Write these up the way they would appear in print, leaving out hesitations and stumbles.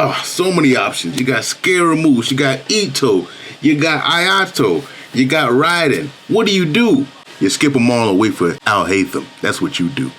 so many options. You got Scaramouche, you got Itto, you got Ayato, you got Raiden. What do? You skip them all and wait for Ayato. That's what you do.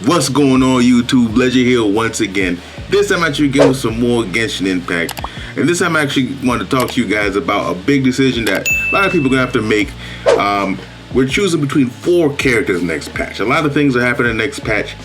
What's going on, YouTube? Ledger here once again. This time I'm actually giving some more Genshin Impact. And this time I actually want to talk to you guys about a big decision that a lot of people are going to have to make. We're choosing between 4 characters next patch. A lot of things are happening next patch.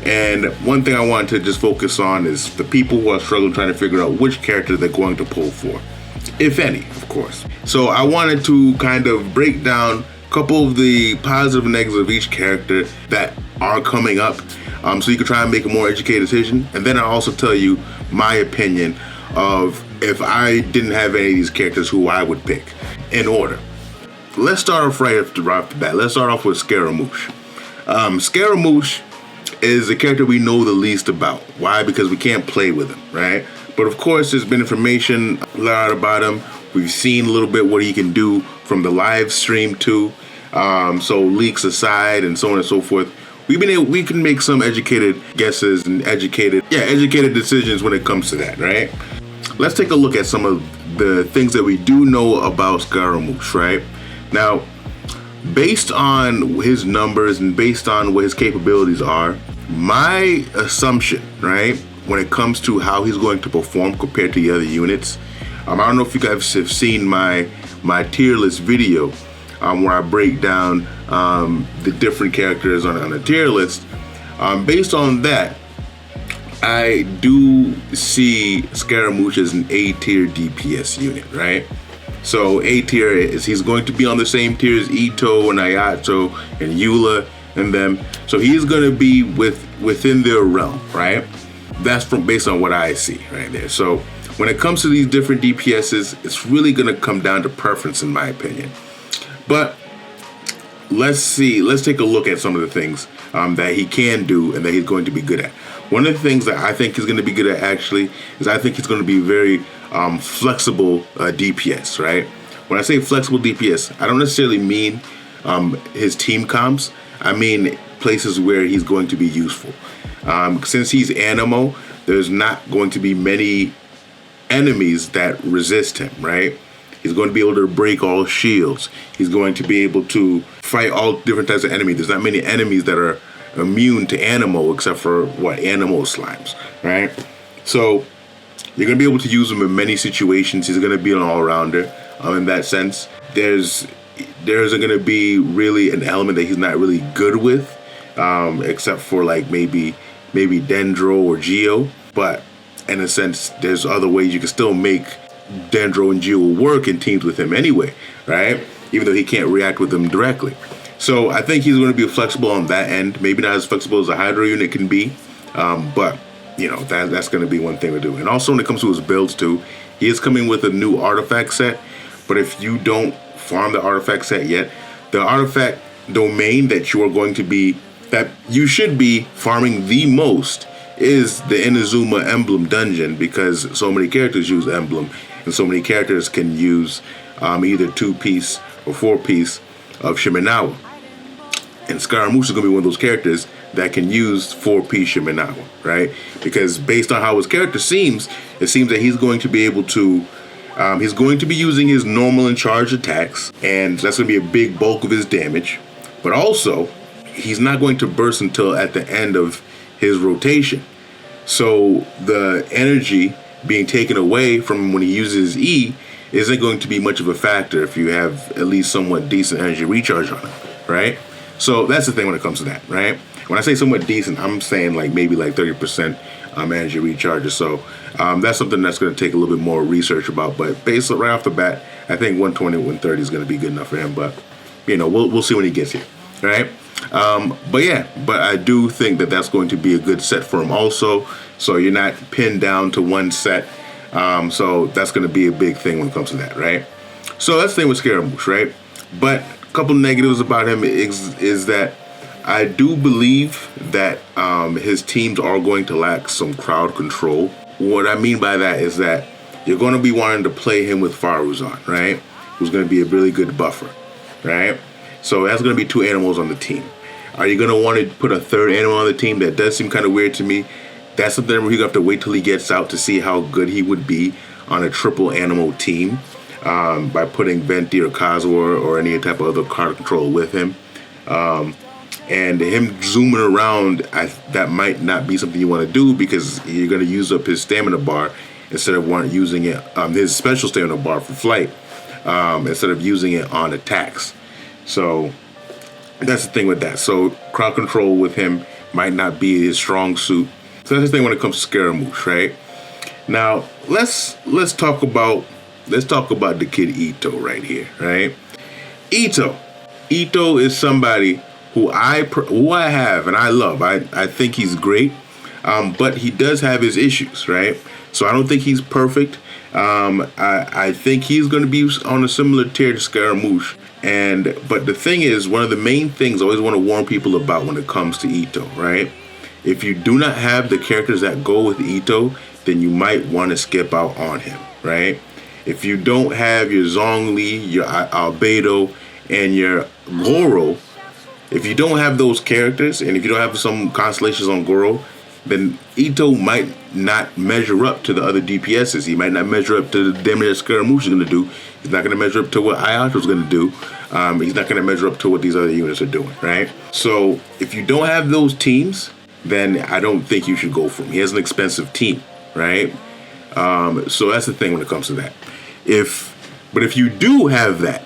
And one thing I want to just focus on is the people who are struggling trying to figure out which character they're going to pull for. If any, of course. So I wanted to kind of break down a couple of the positive and negatives of each character that are coming up, so you can try and make a more educated decision. And then I'll also tell you my opinion of if I didn't have any of these characters, who I would pick in order. Let's start off right off the bat. Let's start off with Scaramouche. Scaramouche is the character we know the least about. Why? Because we can't play with him, right? But of course, there's been information a lot about him. We've seen a little bit what he can do from the live stream too. So leaks aside and so on and so forth. We can make some educated guesses and educated decisions when it comes to that, right? Let's take a look at some of the things that we do know about Scaramouche, right? Now, based on his numbers and based on what his capabilities are, my assumption, right, when it comes to how he's going to perform compared to the other units, I don't know if you guys have seen my tier list video, where I break down the different characters on a tier list. Based on that, I do see Scaramouche as an A tier DPS unit, right? So A tier is he's going to be on the same tier as Itto and Ayato and Eula and them. So he's going to be within their realm, right? That's based on what I see right there. So when it comes to these different DPSs, it's really going to come down to preference, in my opinion. But let's take a look at some of the things that he can do and that he's going to be good at. One of the things that I think he's going to be good at actually is I think he's going to be very flexible DPS, right? When I say flexible DPS, I don't necessarily mean his team comps. I mean places where he's going to be useful. Since he's Animo, there's not going to be many enemies that resist him, right? He's going to be able to break all shields. He's going to be able to fight all different types of enemies. There's not many enemies that are immune to Animo except for Animo slimes, right? So you're going to be able to use him in many situations. He's going to be an all-rounder in that sense. There's going to be really an element that he's not really good with, except for like maybe Dendro or Geo. But in a sense, there's other ways you can still make Dendro and Geo will work in teams with him anyway, right? Even though he can't react with them directly. So I think he's going to be flexible on that end. Maybe not as flexible as a Hydro unit can be, but you know that's going to be one thing to do. And also when it comes to his builds too, he is coming with a new artifact set. But if you don't farm the artifact set yet, the artifact domain that you should be farming the most is the Inazuma Emblem Dungeon, because so many characters use Emblem. And so many characters can use either 2-piece or 4-piece of Shimenawa. And Scaramouche is going to be one of those characters that can use 4-piece Shimenawa, right? Because based on how his character seems, it seems that he's going to be able to, he's going to be using his normal and charged attacks, and that's going to be a big bulk of his damage. But also, he's not going to burst until at the end of his rotation. So the energy being taken away from when he uses E isn't going to be much of a factor if you have at least somewhat decent energy recharge on him, right? So that's the thing when it comes to that, right? When I say somewhat decent, I'm saying like maybe like 30% energy recharge or so. That's something that's going to take a little bit more research about, but based right off the bat, I think 120, 130 is going to be good enough for him, but you know, we'll see when he gets here, right? But I do think that that's going to be a good set for him also. So you're not pinned down to one set. So that's going to be a big thing when it comes to that, right? So that's the thing with Scaramouche, right? But a couple negatives about him is that I do believe that his teams are going to lack some crowd control. What I mean by that is that you're going to be wanting to play him with Faruzan, right? Who's going to be a really good buffer, right? So that's going to be 2 animals on the team. Are you going to want to put a 3rd animal on the team? That does seem kind of weird to me. That's something where you have to wait till he gets out to see how good he would be on a triple animal team by putting Venti or Kazuha or any type of other crowd control with him. And him zooming around, that might not be something you want to do because you're going to use up his stamina bar instead of using it, his special stamina bar for flight, instead of using it on attacks. So that's the thing with that. So crowd control with him might not be his strong suit. So that's the thing when it comes to Scaramouche, right? Now let's talk about the kid Itto right here, right? Itto is somebody who I have and I love. I think he's great, but he does have his issues, right? So I don't think he's perfect. I think he's going to be on a similar tier to Scaramouche. But the thing is, one of the main things I always want to warn people about when it comes to Itto, right? If you do not have the characters that go with Itto, then you might want to skip out on him, right? If you don't have your Zhongli, your Albedo, and your Goro, if you don't have those characters, and if you don't have some constellations on Goro, then Itto might not measure up to the other DPSs. He might not measure up to the damage that Scaramouche is going to do. He's not going to measure up to what Ayato is going to do. He's not going to measure up to what these other units are doing, right? So if you don't have those teams, then I don't think you should go for him. He has an expensive team, right? So that's the thing when it comes to that. But if you do have that,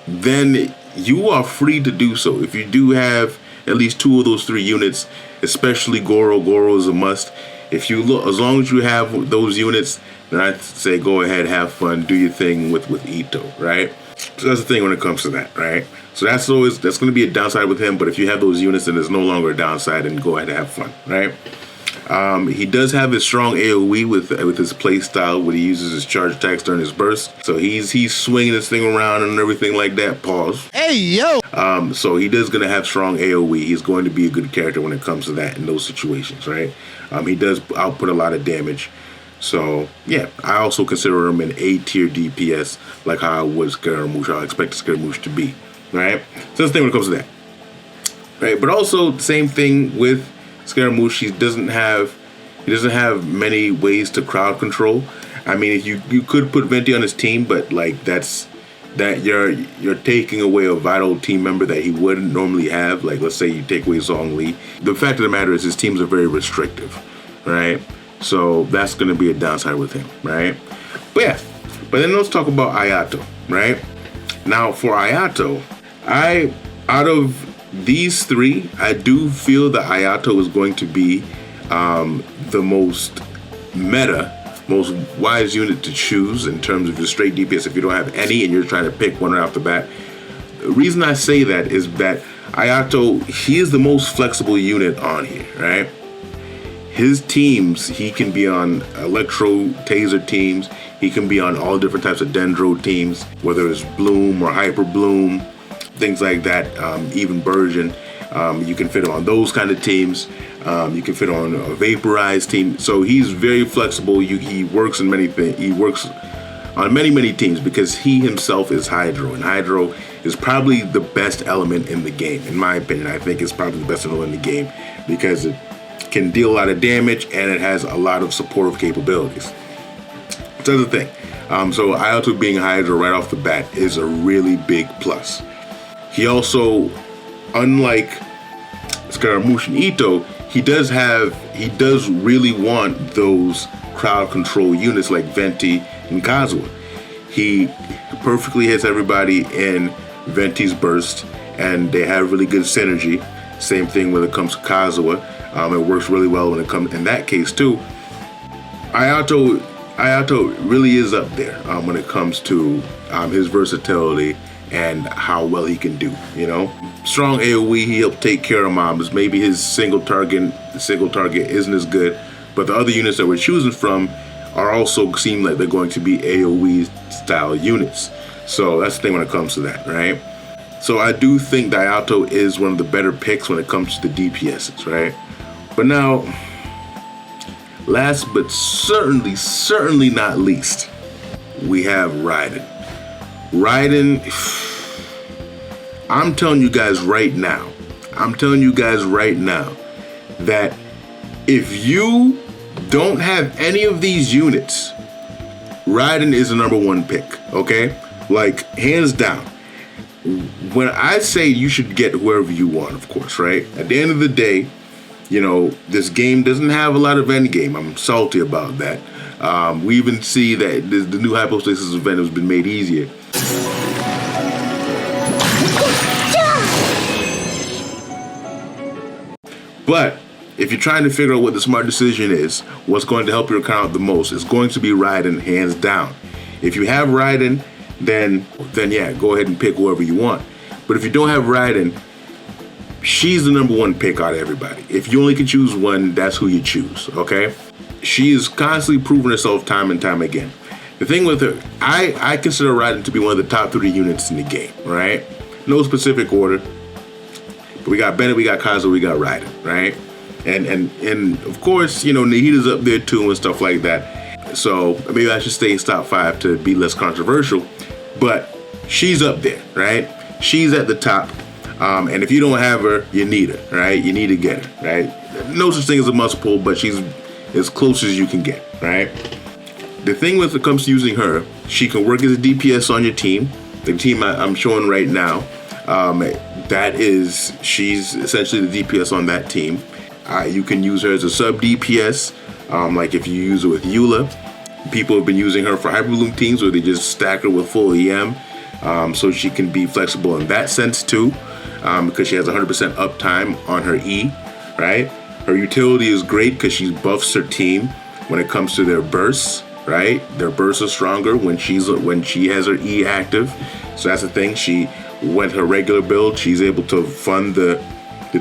then you are free to do so. If you do have at least 2 of those 3 units, especially Goro is a must. If you look, as long as you have those units, then I'd say go ahead, have fun, do your thing with Itto, right? So that's the thing when it comes to that, right? So that's going to be a downside with him. But if you have those units, then there's no longer a downside, and go ahead and have fun, right? He does have his strong AoE with his play style, where he uses his charge attacks during his burst. So he's swinging this thing around and everything like that. Pause. Hey yo. So he is going to have strong AoE. He's going to be a good character when it comes to that in those situations, right? He does output a lot of damage. So yeah, I also consider him an A-tier DPS, like how I would Scaramouche. I expect Scaramouche to be, right? So that's the thing when it comes to that, right? But also the same thing with Scaramouche. He doesn't have many ways to crowd control. I mean, if you could put Venti on his team, but like you're taking away a vital team member that he wouldn't normally have. Like, let's say you take away Zhongli. The fact of the matter is his teams are very restrictive, right? So that's going to be a downside with him, right? But then let's talk about Ayato, right? Now for Ayato, out of these 3, I do feel that Ayato is going to be the most most wise unit to choose in terms of your straight DPS if you don't have any and you're trying to pick one right off the bat. The reason I say that is that Ayato, he is the most flexible unit on here, right? His teams, he can be on Electro Taser teams. He can be on all different types of Dendro teams, whether it's Bloom or Hyper Bloom, things like that, even Burgeon. You can fit him on those kind of teams. You can fit on a Vaporized team. So he's very flexible. He works in many things. He works on many teams because he himself is Hydro. And Hydro is probably the best element in the game. In my opinion, I think it's probably the best element in the game because it can deal a lot of damage and it has a lot of supportive capabilities. So that's the thing. So Ayato being Hydro right off the bat is a really big plus. He also, unlike Scaramouche and Itto, he does really want those crowd control units like Venti and Kazuha. He perfectly hits everybody in Venti's burst, and they have really good synergy. Same thing when it comes to Kazuha. It works really well when it comes in that case too. Ayato really is up there when it comes to his versatility and how well he can do, you know. Strong AoE, he'll take care of mobs. Maybe his single target isn't as good, but the other units that we're choosing from are also seem like they're going to be AoE style units. So that's the thing when it comes to that, right? So I do think Ayato is one of the better picks when it comes to the DPSs, right? But now, last but certainly not least, we have Raiden. Raiden, I'm telling you guys right now that if you don't have any of these units, Raiden is the number one pick, okay? Like, hands down. When I say you should get whoever you want, of course, right? At the end of the day, you know, this game doesn't have a lot of end game. I'm salty about that. We even see that the new hypostasis event has been made easier. But if you're trying to figure out what the smart decision is, what's going to help your account the most, it's going to be Raiden, hands down. If you have Raiden, then yeah, go ahead and pick whoever you want. But if you don't have Raiden, she's the number one pick out of everybody. If you only can choose one, that's who you choose, okay? She is constantly proving herself time and time again. The thing with her, I consider Raiden to be one of the top 3 units in the game, right? No specific order. But we got Bennett, we got Kazuo, we got Raiden, right? And of course, you know, Nahita's up there too and stuff like that. So maybe I should stay top 5 to be less controversial. But she's up there, right? She's at the top. And if you don't have her, you need her, right? You need to get her, right? No such thing as a must pull, but she's as close as you can get, right? The thing when it comes to using her, she can work as a DPS on your team. The team I'm showing right now, she's essentially the DPS on that team. You can use her as a sub DPS, like if you use her with Eula. People have been using her for Hyperbloom teams where they just stack her with full EM, so she can be flexible in that sense too, because she has 100% uptime on her E, right? Her utility is great because she buffs her team when it comes to their bursts, right? Their bursts are stronger when she has her E active. So that's the thing. She went her regular build. She's able to fund the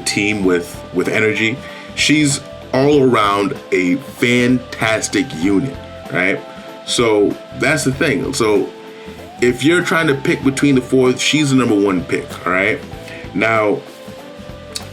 team with energy. She's all around a fantastic unit, right? So that's the thing. So if you're trying to pick between the 4, she's the number one pick, all right? Now,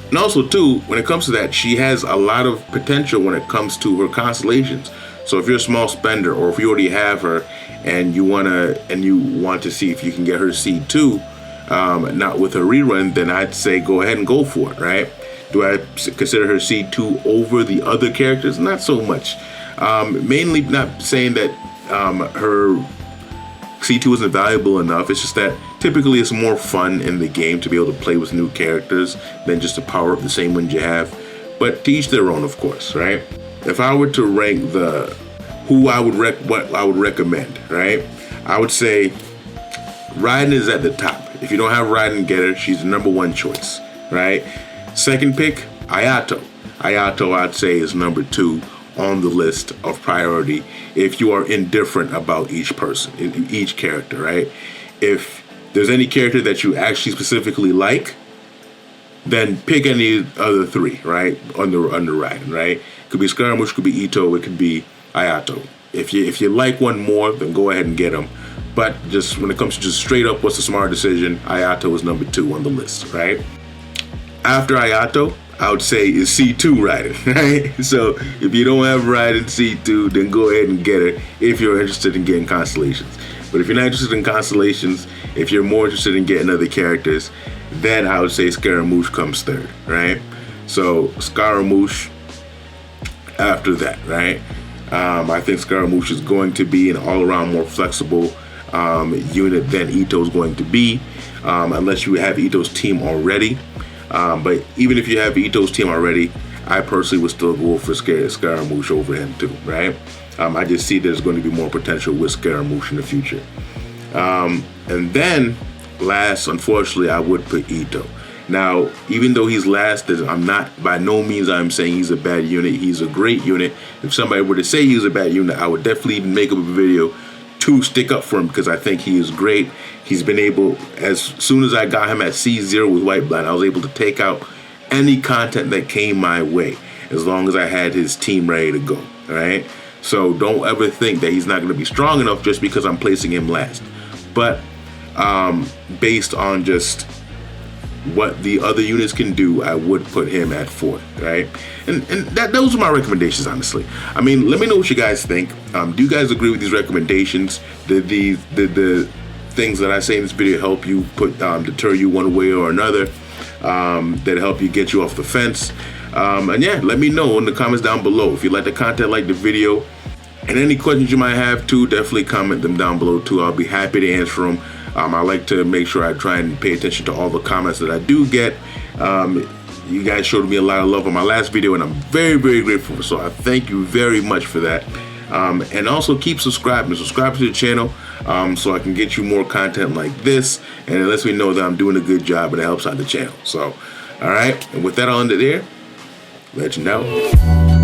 and also too, when it comes to that, she has a lot of potential when it comes to her constellations. So if you're a small spender, or if you already have her and you want to see if you can get her seed too, not with a rerun, then I'd say go ahead and go for it, right? Do I consider her seed 2 over the other characters? Not so much. Mainly not saying that her C2 isn't valuable enough. It's just that typically it's more fun in the game to be able to play with new characters than just to power up the same ones you have. But to each their own, of course, right? If I were to rank what I would recommend, right? I would say Raiden is at the top. If you don't have Raiden, get her. She's the number one choice, right? Second pick, Ayato. Ayato, I'd say, is number 2 on the list of priority if you are indifferent about each person, each character, right? If there's any character that you actually specifically like, then pick any other 3, right? Under Raiden, right? It could be Scaramouche, could be Itto, it could be Ayato. If you like one more, then go ahead and get them. But just when it comes to just straight up what's the smart decision, Ayato is number 2 on the list, right? After Ayato, I would say is C2 Raiden, right? So if you don't have Raiden C2, then go ahead and get her if you're interested in getting constellations. But if you're not interested in constellations, if you're more interested in getting other characters, then I would say Scaramouche comes 3rd, right? So Scaramouche after that, right? I think Scaramouche is going to be an all-around more flexible unit than Itto is going to be, unless you have Itto's team already. But even if you have Itto's team already, I personally would still go for Scaramouche over him too, right? I just see there's going to be more potential with Scaramouche in the future. And then last, unfortunately, I would put Itto. Now, even though he's last, I'm not, by no means I'm saying he's a bad unit. He's a great unit. If somebody were to say he was a bad unit, I would definitely even make up a video to stick up for him because I think he is great. He's been able, as soon as I got him at C0 with White Blind, I was able to take out any content that came my way as long as I had his team ready to go, all right? So don't ever think that he's not going to be strong enough just because I'm placing him last. But based on just what the other units can do, I would put him at 4th, right? And those are my recommendations, honestly. I mean, let me know what you guys think. Do you guys agree with these recommendations? Did the things that I say in this video help you deter you one way or another? That help you get you off the fence? And yeah, let me know in the comments down below. If you like the content, like the video, and any questions you might have too, definitely comment them down below too. I'll be happy to answer them. I like to make sure I try and pay attention to all the comments that I do get. You guys showed me a lot of love on my last video, and I'm very, very grateful. So I thank you very much for that. And also keep subscribing. Subscribe to the channel so I can get you more content like this, and it lets me know that I'm doing a good job and it helps out the channel. So, all right. And with that, I'll end it there. Legend out.